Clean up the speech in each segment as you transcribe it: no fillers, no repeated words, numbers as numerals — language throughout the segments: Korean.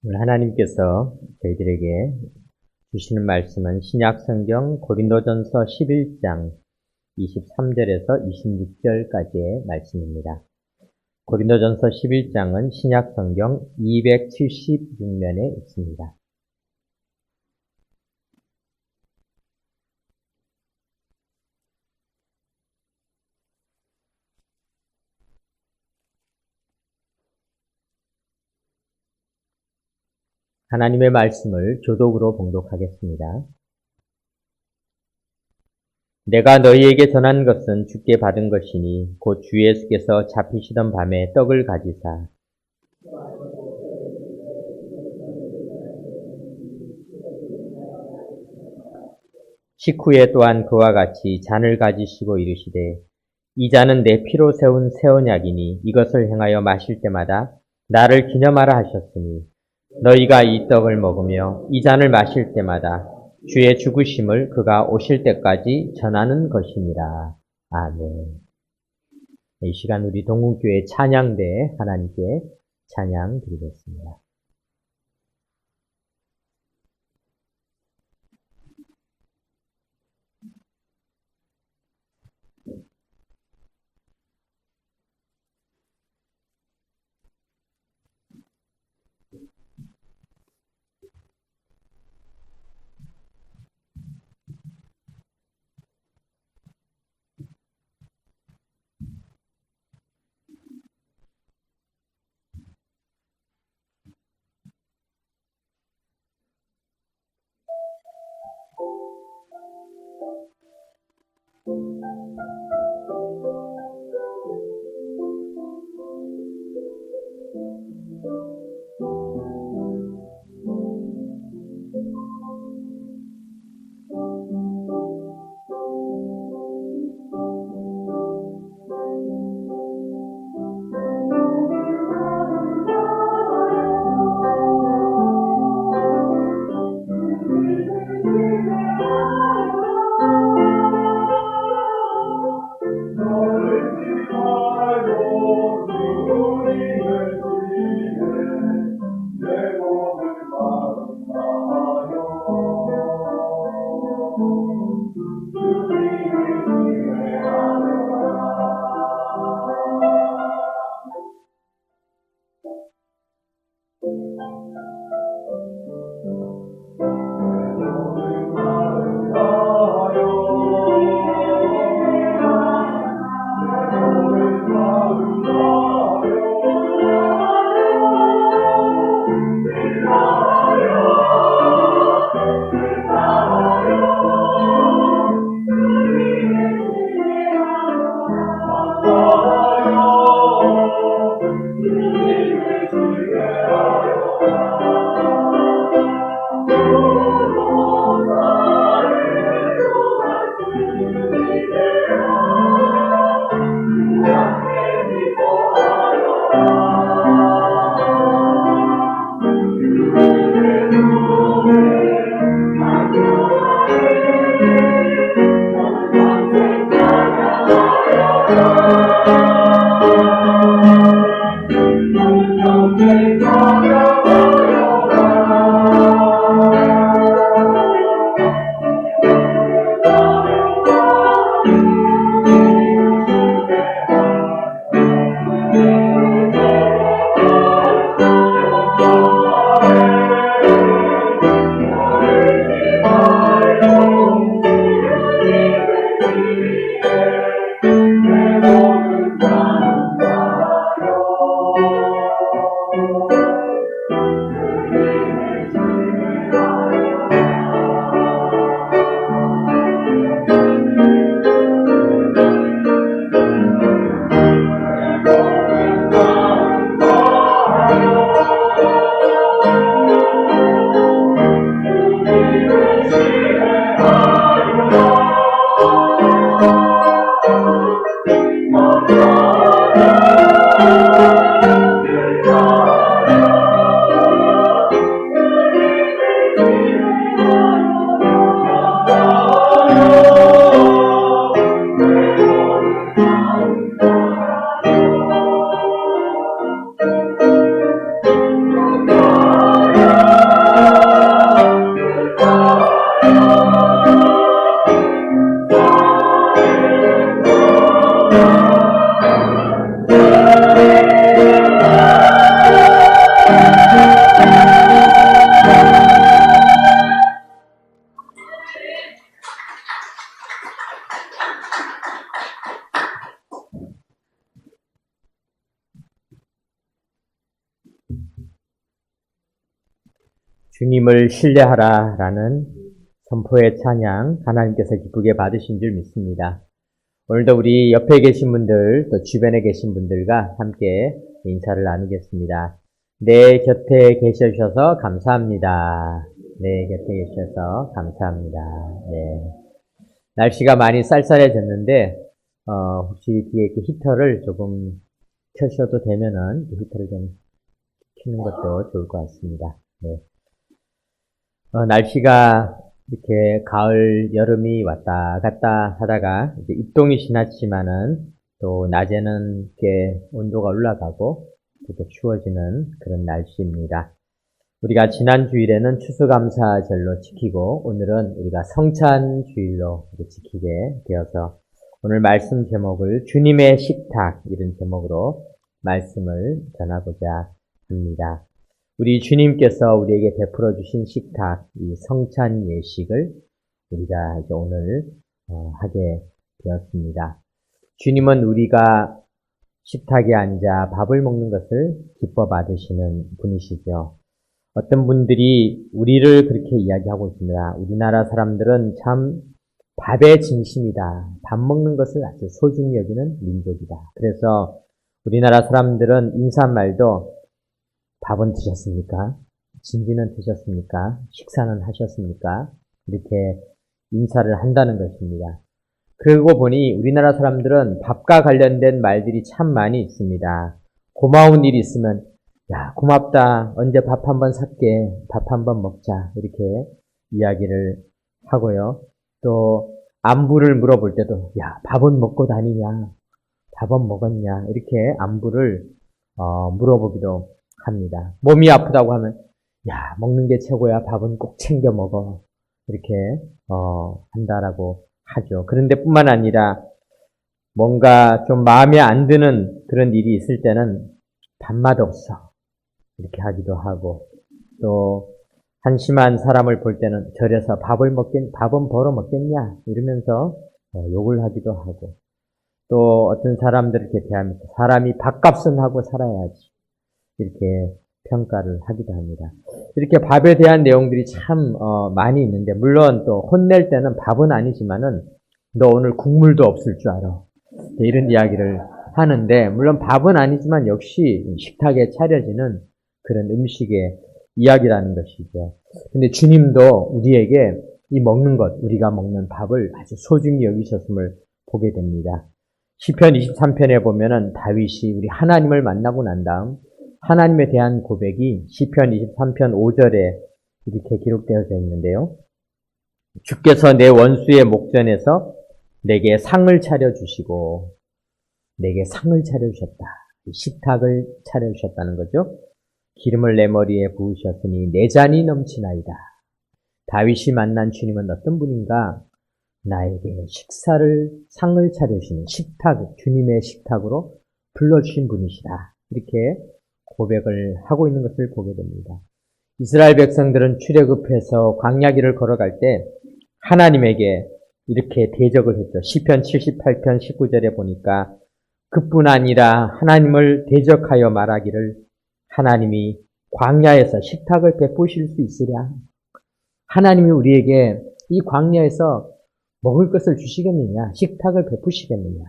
오늘 하나님께서 저희들에게 주시는 말씀은 신약성경 고린도전서 11장 23절에서 26절까지의 말씀입니다. 고린도전서 11장은 신약성경 276면에 있습니다. 하나님의 말씀을 교독으로 봉독하겠습니다. 내가 너희에게 전한 것은 주께 받은 것이니 곧 주 예수께서 잡히시던 밤에 떡을 가지사 식후에 또한 그와 같이 잔을 가지시고 이르시되 이 잔은 내 피로 세운 새 언약이니 이것을 행하여 마실 때마다 나를 기념하라 하셨으니 너희가 이 떡을 먹으며 이 잔을 마실 때마다 주의 죽으심을 그가 오실 때까지 전하는 것이니라. 아멘. 이 시간 우리 동국교회 찬양대에 하나님께 찬양 드리겠습니다. 주님을 신뢰하라라는 선포의 찬양 하나님께서 기쁘게 받으신 줄 믿습니다. 오늘도 우리 옆에 계신 분들 또 주변에 계신 분들과 함께 인사를 나누겠습니다. 내 곁에 계셔주셔서 감사합니다. 내 곁에 계셔서 감사합니다. 네. 날씨가 많이 쌀쌀해졌는데 혹시 뒤에 이렇게 히터를 조금 켜셔도 되면은 히터를 좀 켜는 것도 좋을 것 같습니다. 네. 날씨가 이렇게 가을, 여름이 왔다 갔다 하다가 이제 입동이 지났지만은 또 낮에는 이렇게 온도가 올라가고 또 추워지는 그런 날씨입니다. 우리가 지난 주일에는 추수감사절로 지키고 오늘은 우리가 성찬주일로 지키게 되어서 오늘 말씀 제목을 주님의 식탁 이런 제목으로 말씀을 전하고자 합니다. 우리 주님께서 우리에게 베풀어 주신 식탁, 이 성찬 예식을 우리가 이제 오늘 하게 되었습니다. 주님은 우리가 식탁에 앉아 밥을 먹는 것을 기뻐 받으시는 분이시죠. 어떤 분들이 우리를 그렇게 이야기하고 있습니다. 우리나라 사람들은 참 밥에 진심이다. 밥 먹는 것을 아주 소중히 여기는 민족이다. 그래서 우리나라 사람들은 인사말도 밥은 드셨습니까? 진지는 드셨습니까? 식사는 하셨습니까? 이렇게 인사를 한다는 것입니다. 그러고 보니 우리나라 사람들은 밥과 관련된 말들이 참 많이 있습니다. 고마운 일이 있으면 야, 고맙다. 언제 밥 한번 살게. 밥 한번 먹자. 이렇게 이야기를 하고요. 또 안부를 물어볼 때도 야, 밥은 먹고 다니냐? 밥은 먹었냐? 이렇게 안부를 물어보기도 합니다. 몸이 아프다고 하면 야, 먹는 게 최고야. 밥은 꼭 챙겨 먹어. 이렇게 한다라고 하죠. 그런데 뿐만 아니라 뭔가 좀 마음에 안 드는 그런 일이 있을 때는 밥맛 없어. 이렇게 하기도 하고 또 한심한 사람을 볼 때는 절에서 밥은 벌어 먹겠냐 이러면서 욕을 하기도 하고 또 어떤 사람들을 이렇게 대하면서 사람이 밥값은 하고 살아야지 이렇게 평가를 하기도 합니다. 이렇게 밥에 대한 내용들이 참 많이 있는데 물론 또 혼낼 때는 밥은 아니지만은 너 오늘 국물도 없을 줄 알아. 이런 이야기를 하는데 물론 밥은 아니지만 역시 식탁에 차려지는 그런 음식의 이야기라는 것이죠. 근데 주님도 우리에게 이 먹는 것, 우리가 먹는 밥을 아주 소중히 여기셨음을 보게 됩니다. 시편 23편에 보면은 다윗이 우리 하나님을 만나고 난 다음 하나님에 대한 고백이 시편 23편 5절에 이렇게 기록되어져 있는데요. 주께서 내 원수의 목전에서 내게 상을 차려주시고 내게 상을 차려주셨다. 식탁을 차려주셨다는 거죠. 기름을 내 머리에 부으셨으니 내 잔이 넘치나이다. 다윗이 만난 주님은 어떤 분인가? 나에게 상을 차려주시는 식탁, 주님의 식탁으로 불러주신 분이시다. 이렇게 고백을 하고 있는 것을 보게 됩니다. 이스라엘 백성들은 출애굽해서 광야길을 걸어갈 때 하나님에게 이렇게 대적을 했죠. 시편 78편 19절에 보니까 그뿐 아니라 하나님을 대적하여 말하기를 하나님이 광야에서 식탁을 베푸실 수 있으랴. 하나님이 우리에게 이 광야에서 먹을 것을 주시겠느냐, 식탁을 베푸시겠느냐.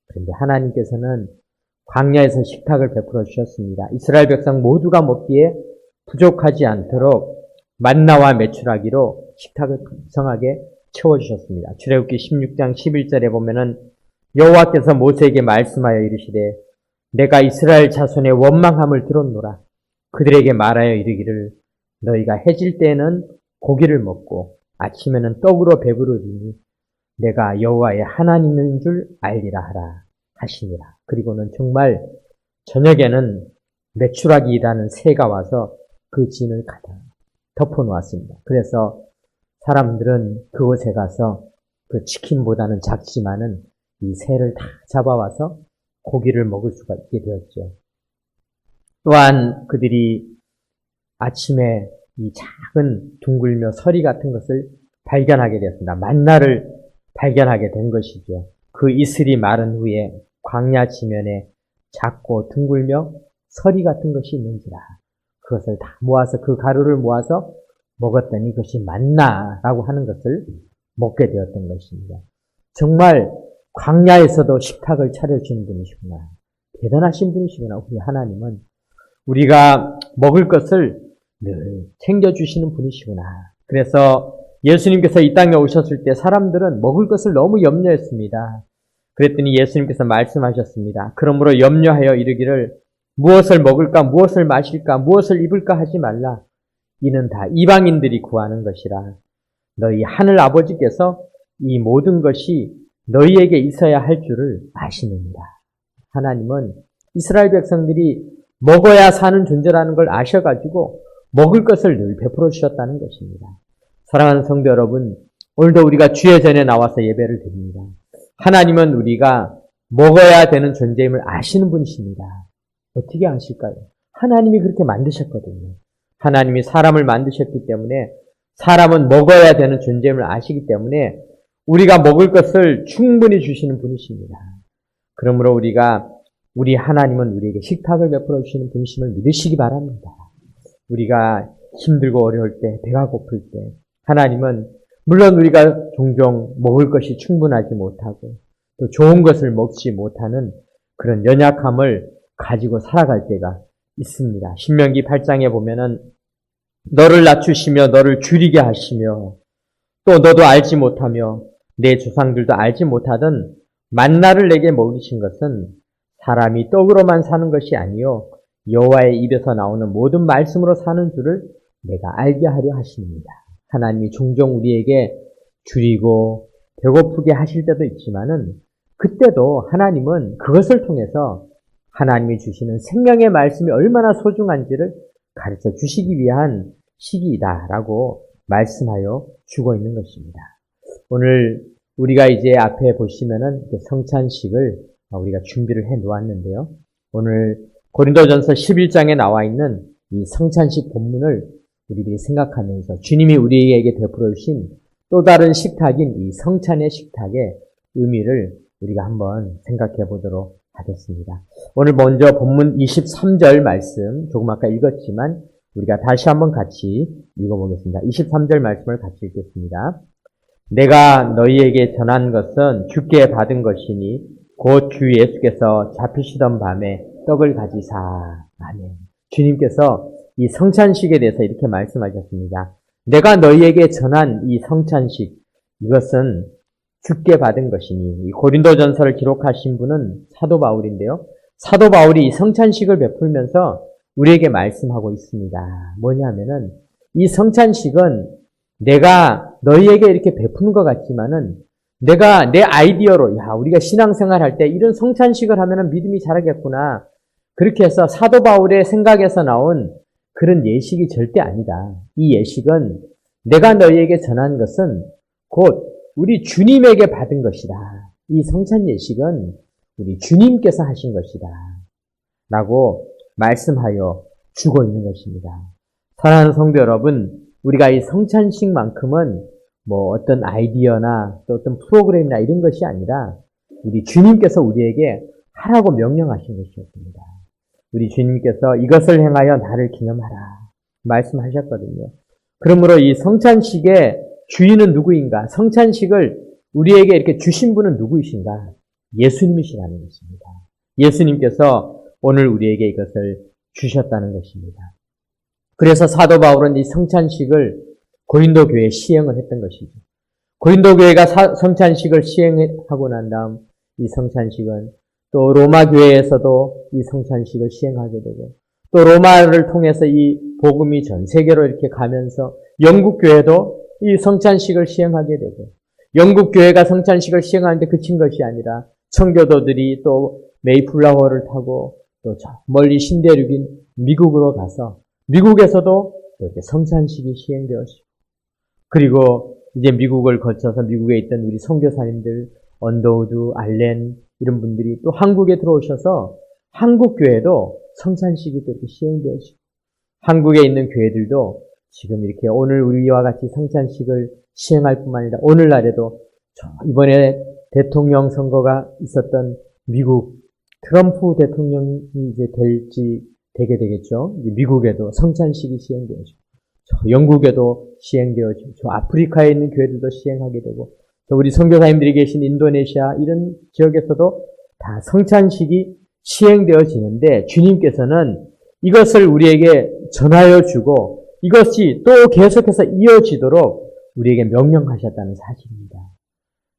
그런데 하나님께서는 광야에서 식탁을 베풀어 주셨습니다. 이스라엘 백성 모두가 먹기에 부족하지 않도록 만나와 메추라기로 식탁을 풍성하게 채워주셨습니다. 출애굽기 16장 11절에 보면은 여호와께서 모세에게 말씀하여 이르시되 내가 이스라엘 자손의 원망함을 들었노라. 그들에게 말하여 이르기를 너희가 해질 때에는 고기를 먹고 아침에는 떡으로 배부르리니 내가 여호와의 하나님인 줄 알리라 하라 하시니라. 그리고는 정말 저녁에는 메추라기라는 새가 와서 그 진을 가득 덮어놓았습니다. 그래서 사람들은 그곳에 가서 그 치킨보다는 작지만은 이 새를 다 잡아와서 고기를 먹을 수가 있게 되었죠. 또한 그들이 아침에 이 작은 둥글며 서리 같은 것을 발견하게 되었습니다. 만나를 발견하게 된 것이죠. 그 이슬이 마른 후에 광야 지면에 작고 둥글며 서리 같은 것이 있는지라. 그것을 다 모아서 그 가루를 모아서 먹었더니 그것이 만나라고 하는 것을 먹게 되었던 것입니다. 정말 광야에서도 식탁을 차려주는 분이시구나. 대단하신 분이시구나. 우리 하나님은 우리가 먹을 것을 늘 챙겨주시는 분이시구나. 그래서 예수님께서 이 땅에 오셨을 때 사람들은 먹을 것을 너무 염려했습니다. 그랬더니 예수님께서 말씀하셨습니다. 그러므로 염려하여 이르기를 무엇을 먹을까, 무엇을 마실까, 무엇을 입을까 하지 말라. 이는 다 이방인들이 구하는 것이라. 너희 하늘 아버지께서 이 모든 것이 너희에게 있어야 할 줄을 아시느니라. 하나님은 이스라엘 백성들이 먹어야 사는 존재라는 걸 아셔가지고 먹을 것을 늘 베풀어 주셨다는 것입니다. 사랑하는 성도 여러분, 오늘도 우리가 주의 전에 나와서 예배를 드립니다. 하나님은 우리가 먹어야 되는 존재임을 아시는 분이십니다. 어떻게 아실까요? 하나님이 그렇게 만드셨거든요. 하나님이 사람을 만드셨기 때문에 사람은 먹어야 되는 존재임을 아시기 때문에 우리가 먹을 것을 충분히 주시는 분이십니다. 그러므로 우리 하나님은 우리에게 식탁을 베풀어 주시는 분이심을 믿으시기 바랍니다. 우리가 힘들고 어려울 때, 배가 고플 때 하나님은 물론 우리가 종종 먹을 것이 충분하지 못하고 또 좋은 것을 먹지 못하는 그런 연약함을 가지고 살아갈 때가 있습니다. 신명기 8장에 보면은 너를 낮추시며 너를 줄이게 하시며 또 너도 알지 못하며 내 조상들도 알지 못하던 만나를 내게 먹이신 것은 사람이 떡으로만 사는 것이 아니요 여호와의 입에서 나오는 모든 말씀으로 사는 줄을 내가 알게 하려 하십니다. 하나님이 종종 우리에게 줄이고 배고프게 하실 때도 있지만은 그때도 하나님은 그것을 통해서 하나님이 주시는 생명의 말씀이 얼마나 소중한지를 가르쳐 주시기 위한 시기이다라고 말씀하여 주고 있는 것입니다. 오늘 우리가 이제 앞에 보시면은 성찬식을 우리가 준비를 해 놓았는데요. 오늘 고린도전서 11장에 나와 있는 이 성찬식 본문을 우리들이 생각하면서 주님이 우리에게 베풀어 주신 또 다른 식탁인 이 성찬의 식탁의 의미를 우리가 한번 생각해 보도록 하겠습니다. 오늘 먼저 본문 23절 말씀 조금 아까 읽었지만 우리가 다시 한번 같이 읽어보겠습니다. 23절 말씀을 같이 읽겠습니다. 내가 너희에게 전한 것은 주께 받은 것이니 곧 주 예수께서 잡히시던 밤에 떡을 가지사. 아멘. 주님께서 이 성찬식에 대해서 이렇게 말씀하셨습니다. 내가 너희에게 전한 이 성찬식, 이것은 주께 받은 것이니. 이 고린도전서를 기록하신 분은 사도 바울인데요. 사도 바울이 이 성찬식을 베풀면서 우리에게 말씀하고 있습니다. 뭐냐면은 이 성찬식은 내가 너희에게 이렇게 베푸는 것 같지만은 내가 내 아이디어로 우리가 신앙생활 할 때 이런 성찬식을 하면은 믿음이 자라겠구나. 그렇게 해서 사도 바울의 생각에서 나온 그런 예식이 절대 아니다. 이 예식은 내가 너희에게 전한 것은 곧 우리 주님에게 받은 것이다. 이 성찬 예식은 우리 주님께서 하신 것이다. 라고 말씀하여 주고 있는 것입니다. 사랑하는 성도 여러분, 우리가 이 성찬식만큼은 뭐 어떤 아이디어나 또 어떤 프로그램이나 이런 것이 아니라 우리 주님께서 우리에게 하라고 명령하신 것이었습니다. 우리 주님께서 이것을 행하여 나를 기념하라 말씀하셨거든요. 그러므로 이 성찬식의 주인은 누구인가? 성찬식을 우리에게 이렇게 주신 분은 누구이신가? 예수님이시라는 것입니다. 예수님께서 오늘 우리에게 이것을 주셨다는 것입니다. 그래서 사도 바울은 이 성찬식을 고린도 교회에 시행을 했던 것이죠. 고린도 교회가 성찬식을 시행하고 난 다음 이 성찬식은 또 로마 교회에서도 이 성찬식을 시행하게 되고 또 로마를 통해서 이 복음이 전 세계로 이렇게 가면서 영국 교회도 이 성찬식을 시행하게 되고 영국 교회가 성찬식을 시행하는데 그친 것이 아니라 청교도들이 또 메이플라워를 타고 또 저 멀리 신대륙인 미국으로 가서 미국에서도 이렇게 성찬식이 시행되었고 그리고 이제 미국을 거쳐서 미국에 있던 우리 선교사님들 언더우드, 알렌 이런 분들이 또 한국에 들어오셔서 한국 교회도 성찬식이 또 이렇게 시행되었고 한국에 있는 교회들도 지금 이렇게 오늘 우리와 같이 성찬식을 시행할 뿐만 아니라 오늘날에도 이번에 대통령 선거가 있었던 미국 트럼프 대통령이 이제 될지 되겠죠. 미국에도 성찬식이 시행되어지고, 영국에도 시행되어지고, 아프리카에 있는 교회들도 시행하게 되고, 또 우리 선교사님들이 계신 인도네시아 이런 지역에서도 다 성찬식이 시행되어지는데 주님께서는 이것을 우리에게 전하여 주고 이것이 또 계속해서 이어지도록 우리에게 명령하셨다는 사실입니다.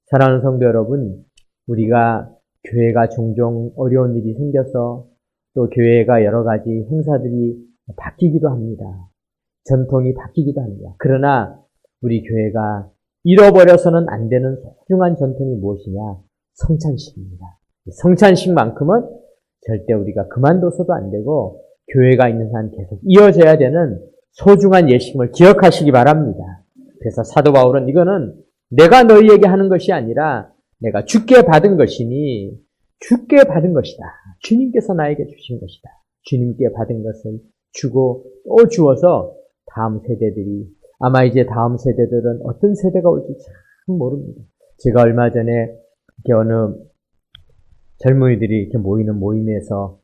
사랑하는 성도 여러분, 우리가 교회가 종종 어려운 일이 생겨서 또 교회가 여러 가지 행사들이 바뀌기도 합니다. 전통이 바뀌기도 합니다. 그러나 우리 교회가 잃어버려서는 안 되는 소중한 전통이 무엇이냐? 성찬식입니다. 성찬식만큼은 절대 우리가 그만둬서도 안 되고 교회가 있는 한 계속 이어져야 되는 소중한 예식임을 기억하시기 바랍니다. 그래서 사도 바울은 이거는 내가 너희에게 하는 것이 아니라 내가 주께 받은 것이니 주께 받은 것이다. 주님께서 나에게 주신 것이다. 주님께 받은 것을 주고 또 주어서 다음 세대들이 아마 이제 다음 세대들은 어떤 세대가 올지 참 모릅니다. 제가 얼마 전에 이렇게 어느 젊은이들이 이렇게 모이는 모임에서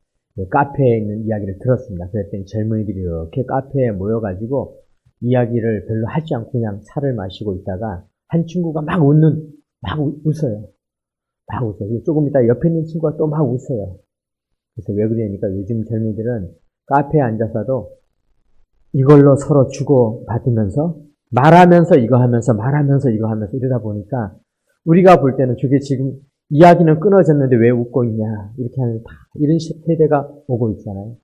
카페에 있는 이야기를 들었습니다. 그랬더니 젊은이들이 이렇게 카페에 모여가지고 이야기를 별로 하지 않고 그냥 차를 마시고 있다가 한 친구가 막 웃어요. 막 웃어요. 조금 있다 옆에 있는 친구가 또 막 웃어요. 그래서 왜 그러니까 요즘 젊은이들은 카페에 앉아서도 이걸로 서로 주고 받으면서 말하면서 이거 하면서 말하면서 이거 하면서 이러다 보니까 우리가 볼 때는 저게 지금 이야기는 끊어졌는데 왜 웃고 있냐 이렇게 하는 이런 세대가 오고 있잖아요.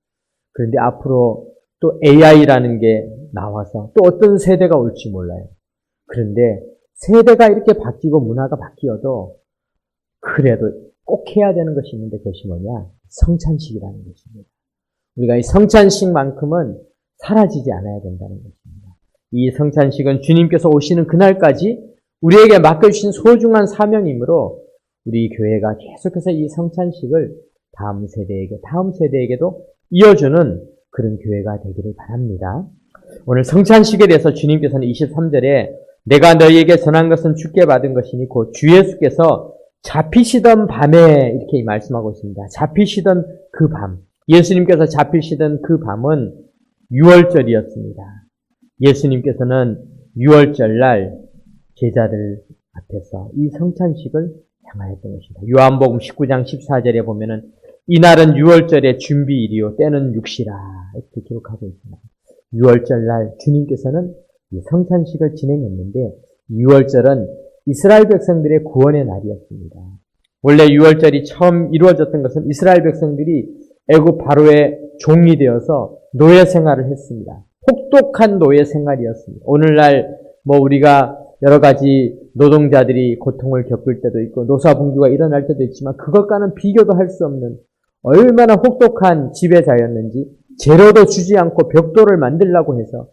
그런데 앞으로 또 AI라는 게 나와서 또 어떤 세대가 올지 몰라요. 그런데 세대가 이렇게 바뀌고 문화가 바뀌어도 그래도 꼭 해야 되는 것이 있는데 그것이 뭐냐? 성찬식이라는 것입니다. 우리가 이 성찬식만큼은 사라지지 않아야 된다는 것입니다. 이 성찬식은 주님께서 오시는 그날까지 우리에게 맡겨주신 소중한 사명이므로 우리 교회가 계속해서 이 성찬식을 다음 세대에게도 이어주는 그런 교회가 되기를 바랍니다. 오늘 성찬식에 대해서 주님께서는 23절에 내가 너희에게 전한 것은 주께 받은 것이니 곧 주 예수께서 잡히시던 밤에 이렇게 말씀하고 있습니다. 잡히시던 그 밤. 예수님께서 잡히시던 그 밤은 6월절이었습니다. 예수님께서는 6월절 날 제자들 앞에서 이 성찬식을 향하였던 것입니다. 요한복음 19장 14절에 보면은 이날은 6월절의 준비일이요 때는 육시라 이렇게 기록하고 있습니다. 6월절 날 주님께서는 이 성찬식을 진행했는데 6월절은 이스라엘 백성들의 구원의 날이었습니다. 원래 6월절이 처음 이루어졌던 것은 이스라엘 백성들이 애굽 바로의 종이 되어서 노예 생활을 했습니다. 혹독한 노예 생활이었습니다. 오늘날 우리가 여러 가지 노동자들이 고통을 겪을 때도 있고 노사분규가 일어날 때도 있지만 그것과는 비교도 할 수 없는 얼마나 혹독한 지배자였는지 재료도 주지 않고 벽돌을 만들려고 해서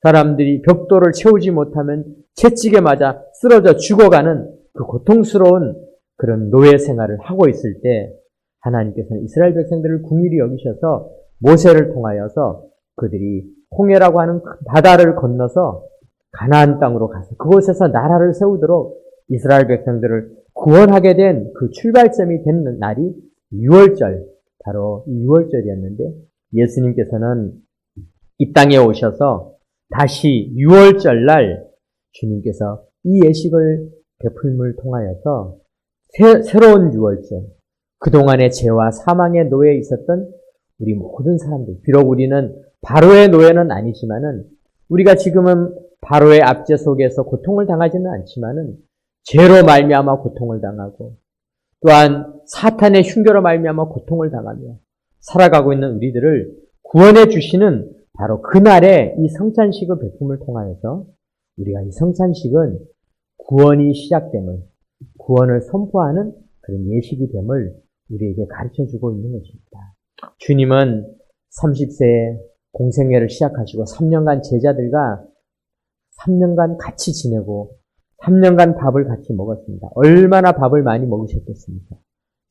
사람들이 벽돌을 채우지 못하면 채찍에 맞아 쓰러져 죽어가는 그 고통스러운 그런 노예 생활을 하고 있을 때 하나님께서는 이스라엘 백성들을 긍휼히 여기셔서 모세를 통하여서 그들이 홍해라고 하는 바다를 건너서 가나안 땅으로 가서 그곳에서 나라를 세우도록 이스라엘 백성들을 구원하게 된 그 출발점이 된 날이 6월절, 바로 이 6월절이었는데 예수님께서는 이 땅에 오셔서 다시 6월절 날 주님께서 이 예식을 베풀음을 통하여서 새로운 6월절, 그동안의 죄와 사망의 노예에 있었던 우리 모든 사람들, 비록 우리는 바로의 노예는 아니지만은 우리가 지금은 바로의 압제 속에서 고통을 당하지는 않지만은 죄로 말미암아 고통을 당하고 또한 사탄의 흉겨로 말미암아 고통을 당하며 살아가고 있는 우리들을 구원해 주시는 바로 그날에 이 성찬식을 베품을 통하여서 우리가 이 성찬식은 구원이 시작됨을, 구원을 선포하는 그런 예식이 됨을 우리에게 가르쳐주고 있는 것입니다. 주님은 30세에 공생애를 시작하시고 3년간 제자들과 3년간 같이 지내고 3년간 밥을 같이 먹었습니다. 얼마나 밥을 많이 먹으셨겠습니까?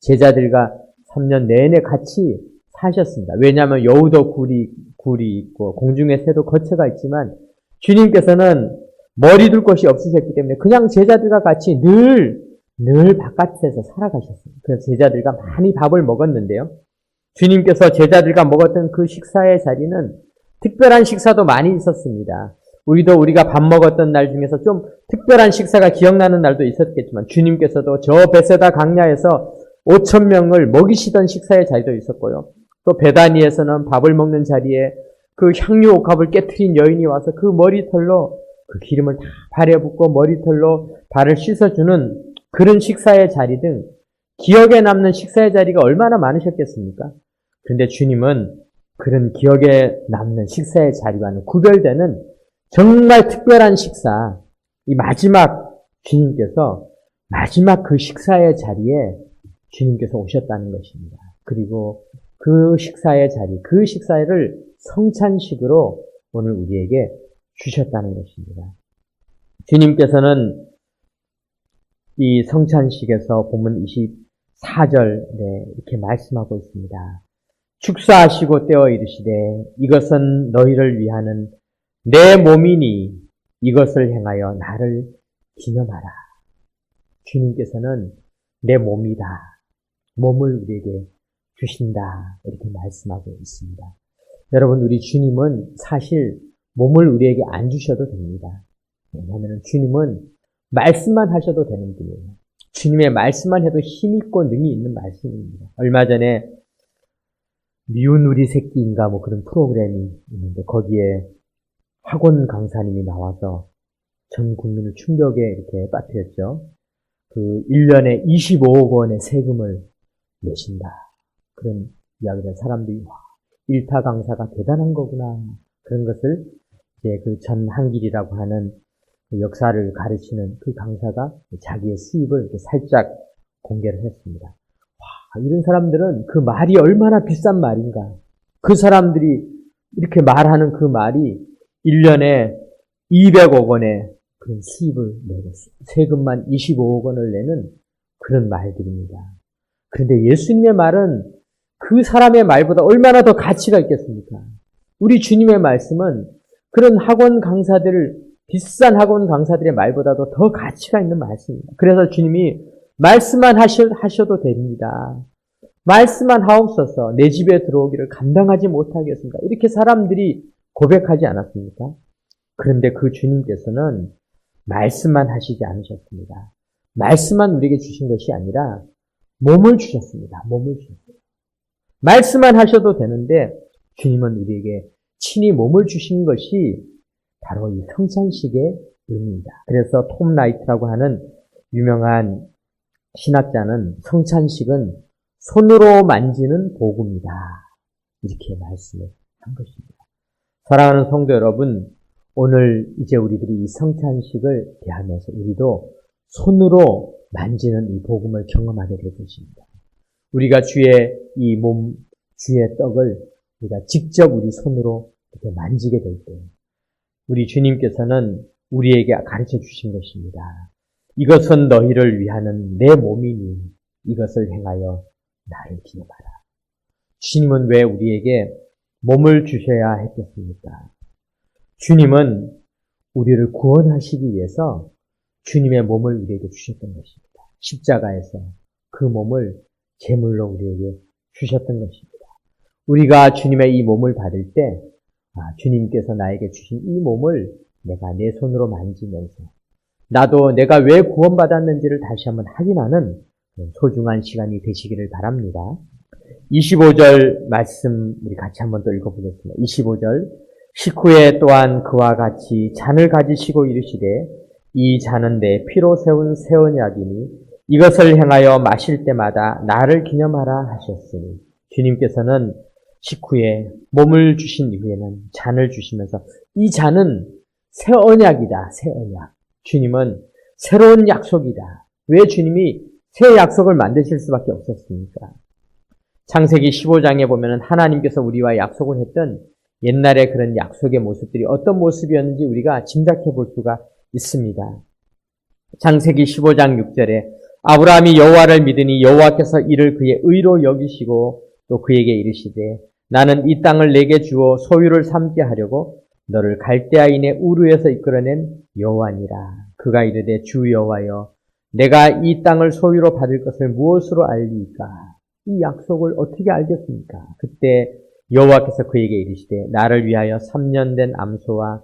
제자들과 3년 내내 같이 사셨습니다. 왜냐하면 여우도 굴이 있고 공중의 새도 거처가 있지만 주님께서는 머리 둘 곳이 없으셨기 때문에 그냥 제자들과 같이 늘 바깥에서 살아가셨습니다. 그래서 제자들과 많이 밥을 먹었는데요. 주님께서 제자들과 먹었던 그 식사의 자리는 특별한 식사도 많이 있었습니다. 우리가 밥 먹었던 날 중에서 좀 특별한 식사가 기억나는 날도 있었겠지만 주님께서도 저 베세다 강야에서 5천 명을 먹이시던 식사의 자리도 있었고요. 또 베다니에서는 밥을 먹는 자리에 그 향유 옥합을 깨트린 여인이 와서 그 머리털로 그 기름을 다 발에 붓고 머리털로 발을 씻어주는 그런 식사의 자리 등 기억에 남는 식사의 자리가 얼마나 많으셨겠습니까? 그런데 주님은 그런 기억에 남는 식사의 자리와는 구별되는 정말 특별한 식사, 이 마지막 주님께서 마지막 그 식사의 자리에 주님께서 오셨다는 것입니다. 그리고 그 식사의 자리, 그 식사를 성찬식으로 오늘 우리에게 주셨다는 것입니다. 주님께서는 이 성찬식에서 본문 24절에 이렇게 말씀하고 있습니다. 축사하시고 떼어 이르시되 이것은 너희를 위하는 내 몸이니 이것을 행하여 나를 기념하라. 주님께서는 내 몸이다. 몸을 우리에게 주신다. 이렇게 말씀하고 있습니다. 여러분, 우리 주님은 사실 몸을 우리에게 안 주셔도 됩니다. 왜냐하면 주님은 말씀만 하셔도 되는 분이에요. 주님의 말씀만 해도 힘있고 능이 있는 말씀입니다. 얼마 전에 미운 우리 새끼인가 그런 프로그램이 있는데 거기에 학원 강사님이 나와서 전 국민을 충격에 이렇게 빠뜨렸죠. 그 1년에 25억 원의 세금을 내신다. 그런 이야기를 사람들이 일타 강사가 대단한 거구나. 그런 것을 이제 그 전한길이라고 하는 그 역사를 가르치는 그 강사가 자기의 수입을 이렇게 살짝 공개를 했습니다. 와, 이런 사람들은 그 말이 얼마나 비싼 말인가. 그 사람들이 이렇게 말하는 그 말이 1년에 200억 원의 그런 수입을 내고 세금만 25억 원을 내는 그런 말들입니다. 그런데 예수님의 말은 그 사람의 말보다 얼마나 더 가치가 있겠습니까? 우리 주님의 말씀은 그런 학원 강사들을 비싼 학원 강사들의 말보다도 더 가치가 있는 말씀입니다. 그래서 주님이 말씀만 하셔도 됩니다. 말씀만 하옵소서 내 집에 들어오기를 감당하지 못하겠습니다. 이렇게 사람들이 고백하지 않았습니까? 그런데 그 주님께서는 말씀만 하시지 않으셨습니다. 말씀만 우리에게 주신 것이 아니라 몸을 주셨습니다. 몸을 주셨습니다. 말씀만 하셔도 되는데 주님은 우리에게 친히 몸을 주신 것이 바로 이 성찬식의 의미입니다. 그래서 톰 라이트라고 하는 유명한 신학자는 성찬식은 손으로 만지는 복음이다. 이렇게 말씀을 한 것입니다. 사랑하는 성도 여러분, 오늘 이제 우리들이 이 성찬식을 대하면서 우리도 손으로 만지는 이 복음을 경험하게 될 것입니다. 우리가 주의 이 몸, 주의 떡을 우리가 직접 우리 손으로 이렇게 만지게 될 때, 우리 주님께서는 우리에게 가르쳐 주신 것입니다. 이것은 너희를 위하는 내 몸이니 이것을 행하여 나를 기념하라. 주님은 왜 우리에게 몸을 주셔야 했겠습니까? 주님은 우리를 구원하시기 위해서 주님의 몸을 우리에게 주셨던 것입니다. 십자가에서 그 몸을 제물로 우리에게 주셨던 것입니다. 우리가 주님의 이 몸을 받을 때 주님께서 나에게 주신 이 몸을 내가 내 손으로 만지면서 나도 내가 왜 구원받았는지를 다시 한번 확인하는 소중한 시간이 되시기를 바랍니다. 25절 말씀 우리 같이 한번 또 읽어보겠습니다. 25절 식후에 또한 그와 같이 잔을 가지시고 이르시되 이 잔은 내 피로 세운 새 언약이니 이것을 행하여 마실 때마다 나를 기념하라 하셨으니 주님께서는 식후에 몸을 주신 이후에는 잔을 주시면서 이 잔은 새 언약이다. 새 언약. 주님은 새로운 약속이다. 왜 주님이 새 약속을 만드실 수밖에 없었습니까? 창세기 15장에 보면 하나님께서 우리와 약속을 했던 옛날의 그런 약속의 모습들이 어떤 모습이었는지 우리가 짐작해 볼 수가 있습니다. 창세기 15장 6절에 아브라함이 여호와를 믿으니 여호와께서 이를 그의 의로 여기시고 또 그에게 이르시되 나는 이 땅을 내게 주어 소유를 삼게 하려고 너를 갈대아인의 우르에서 이끌어낸 여호와니라. 그가 이르되 주 여호와여 내가 이 땅을 소유로 받을 것을 무엇으로 알리이까? 이 약속을 어떻게 알겠습니까? 그때 여호와께서 그에게 이르시되 나를 위하여 3년 된 암소와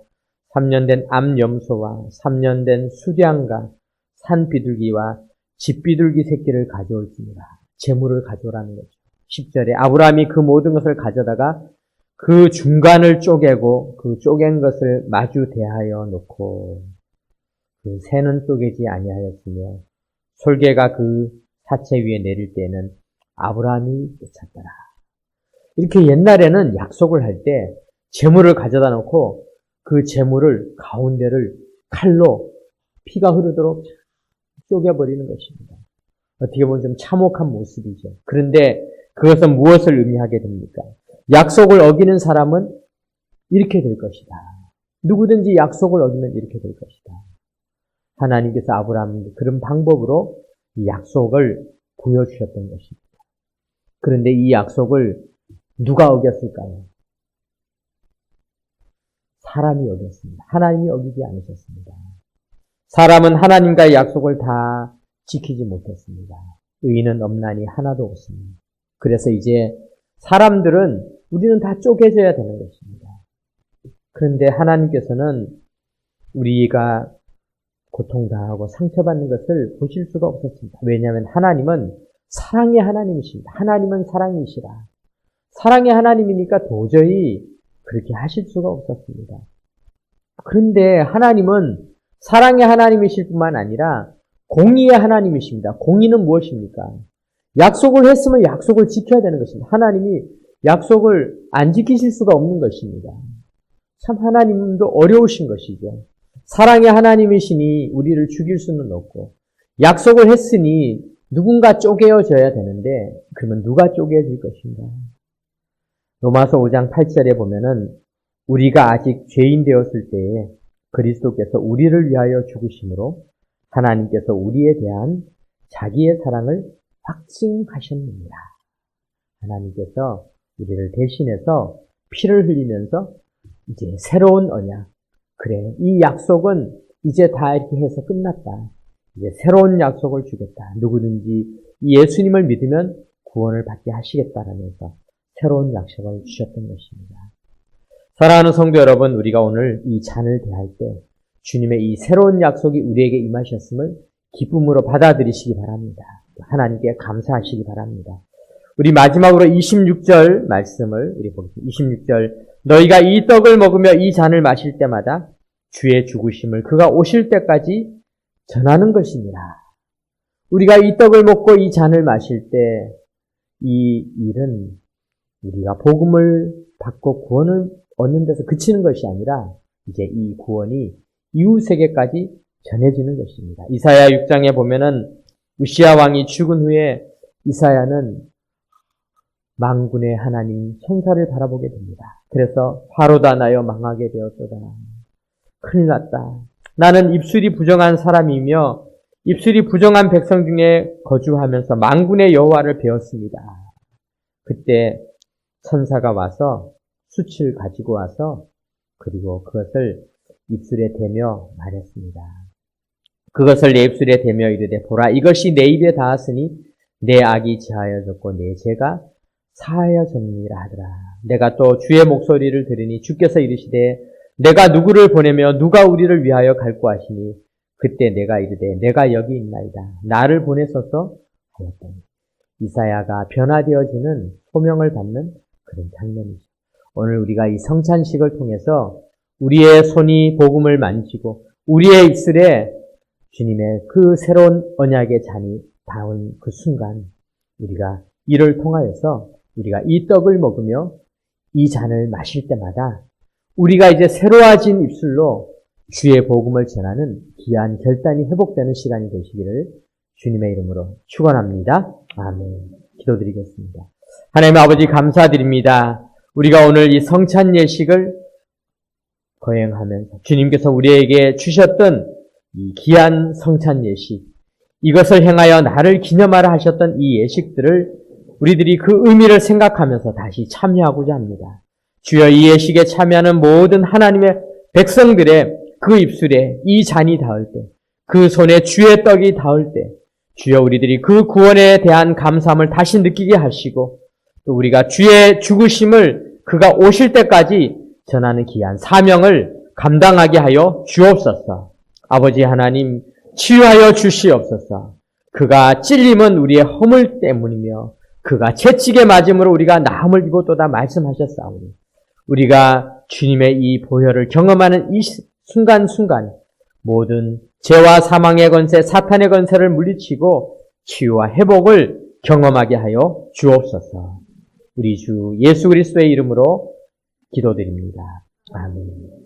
3년 된 암염소와 3년 된 수량과 산비둘기와 집비둘기 새끼를 가져올지니라. 재물을 가져오라는 거죠. 10절에 아브라함이 그 모든 것을 가져다가 그 중간을 쪼개고 그 쪼갠 것을 마주 대하여 놓고 그 새는 쪼개지 아니하였으며 솔개가 그 사체 위에 내릴 때는 아브라함이 쫓았더라. 이렇게 옛날에는 약속을 할 때 재물을 가져다 놓고 그 재물을 가운데를 칼로 피가 흐르도록 쪼개버리는 것입니다. 어떻게 보면 좀 참혹한 모습이죠. 그런데 그것은 무엇을 의미하게 됩니까? 약속을 어기는 사람은 이렇게 될 것이다. 누구든지 약속을 어기면 이렇게 될 것이다. 하나님께서 아브라함에게 그런 방법으로 이 약속을 보여주셨던 것입니다. 그런데 이 약속을 누가 어겼을까요? 사람이 어겼습니다. 하나님이 어기지 않으셨습니다. 사람은 하나님과의 약속을 다 지키지 못했습니다. 의인은 없나니 하나도 없습니다. 그래서 이제 사람들은 우리는 다 쪼개져야 되는 것입니다. 그런데 하나님께서는 우리가 고통당하고 상처받는 것을 보실 수가 없었습니다. 왜냐하면 하나님은 사랑의 하나님이십니다. 하나님은 사랑이시라. 사랑의 하나님이니까 도저히 그렇게 하실 수가 없었습니다. 그런데 하나님은 사랑의 하나님이실 뿐만 아니라 공의의 하나님이십니다. 공의는 무엇입니까? 약속을 했으면 약속을 지켜야 되는 것입니다. 하나님이 약속을 안 지키실 수가 없는 것입니다. 참 하나님도 어려우신 것이죠. 사랑의 하나님이시니 우리를 죽일 수는 없고 약속을 했으니 누군가 쪼개어져야 되는데 그러면 누가 쪼개질 것인가? 로마서 5장 8절에 보면은 우리가 아직 죄인 되었을 때에 그리스도께서 우리를 위하여 죽으심으로 하나님께서 우리에 대한 자기의 사랑을 확증하셨느니라. 하나님께서 우리를 대신해서 피를 흘리면서 이제 새로운 언약. 그래, 이 약속은 이제 다 이렇게 해서 끝났다. 이제 새로운 약속을 주겠다. 누구든지 예수님을 믿으면 구원을 받게 하시겠다라면서 새로운 약속을 주셨던 것입니다. 사랑하는 성도 여러분, 우리가 오늘 이 잔을 대할 때 주님의 이 새로운 약속이 우리에게 임하셨음을 기쁨으로 받아들이시기 바랍니다. 하나님께 감사하시기 바랍니다. 우리 마지막으로 26절 말씀을 우리 보겠습니다. 26절 너희가 이 떡을 먹으며 이 잔을 마실 때마다 주의 죽으심을 그가 오실 때까지 전하는 것이니라. 우리가 이 떡을 먹고 이 잔을 마실 때 이 일은 우리가 복음을 받고 구원을 얻는 데서 그치는 것이 아니라 이제 이 구원이 이웃에게까지 전해지는 것입니다. 이사야 6장에 보면은 우시야 왕이 죽은 후에 이사야는 만군의 하나님 천사를 바라보게 됩니다. 그래서 화로다 나여 망하게 되었도다. 큰일 났다. 나는 입술이 부정한 사람이며 입술이 부정한 백성 중에 거주하면서 만군의 여호와를 배웠습니다. 그때 천사가 와서 숯을 가지고 와서 그리고 그것을 입술에 대며 말했습니다. 그것을 내 입술에 대며 이르되 보라 이것이 내 입에 닿았으니 내 악이 지하여졌고 내 죄가 사하여졌느니라 하더라. 내가 또 주의 목소리를 들으니 주께서 이르시되 내가 누구를 보내며 누가 우리를 위하여 갈고 하시니 그때 내가 이르되 내가 여기 있나이다. 나를 보내소서 하였더니 이사야가 변화되어지는 소명을 받는 그런 장면이죠. 오늘 우리가 이 성찬식을 통해서 우리의 손이 복음을 만지고 우리의 입술에 주님의 그 새로운 언약의 잔이 닿은 그 순간 우리가 이를 통하여서 우리가 이 떡을 먹으며 이 잔을 마실 때마다 우리가 이제 새로워진 입술로 주의 복음을 전하는 귀한 결단이 회복되는 시간이 되시기를 주님의 이름으로 축원합니다. 아멘. 기도드리겠습니다. 하나님 아버지 감사드립니다. 우리가 오늘 이 성찬 예식을 거행하면서 주님께서 우리에게 주셨던 이 귀한 성찬 예식, 이것을 행하여 나를 기념하라 하셨던 이 예식들을 우리들이 그 의미를 생각하면서 다시 참여하고자 합니다. 주여 이 예식에 참여하는 모든 하나님의 백성들의 그 입술에 이 잔이 닿을 때, 그 손에 주의 떡이 닿을 때, 주여 우리들이 그 구원에 대한 감사함을 다시 느끼게 하시고 또 우리가 주의 죽으심을 그가 오실 때까지 전하는 귀한 사명을 감당하게 하여 주옵소서. 아버지 하나님 치유하여 주시옵소서. 그가 찔림은 우리의 허물 때문이며 그가 채찍에 맞음으로 우리가 나음을 입었도다 말씀하셨사오니 우리가 주님의 이 보혈을 경험하는 이 순간순간 모든 죄와 사망의 권세, 사탄의 권세를 물리치고 치유와 회복을 경험하게 하여 주옵소서. 우리 주 예수 그리스도의 이름으로 기도드립니다. 아멘.